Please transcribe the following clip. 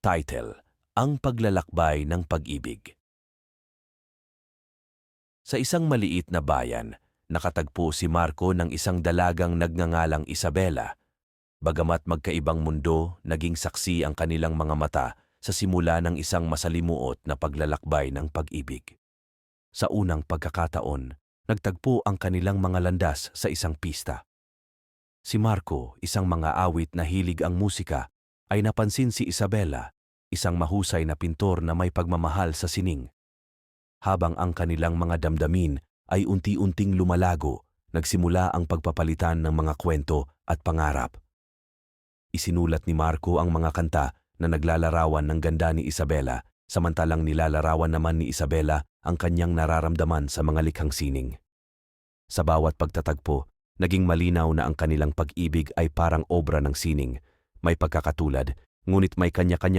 Title: Ang Paglalakbay ng Pag-ibig. Sa isang maliit na bayan, nakatagpo si Marco ng isang dalagang nagngangalang Isabela. Bagamat magkaibang mundo, naging saksi ang kanilang mga mata sa simula ng isang masalimuot na paglalakbay ng pag-ibig. Sa unang pagkakataon, nagtagpo ang kanilang mga landas sa isang pista. Si Marco, isang mga awit na hilig ang musika, ay napansin si Isabela, isang mahusay na pintor na may pagmamahal sa sining. Habang ang kanilang mga damdamin ay unti-unting lumalago, nagsimula ang pagpapalitan ng mga kwento at pangarap. Isinulat ni Marco ang mga kanta na naglalarawan ng ganda ni Isabela, samantalang nilalarawan naman ni Isabela ang kanyang nararamdaman sa mga likhang sining. Sa bawat pagtatagpo, naging malinaw na ang kanilang pag-ibig ay parang obra ng sining. May pagkakatulad, ngunit may kanya-kanyang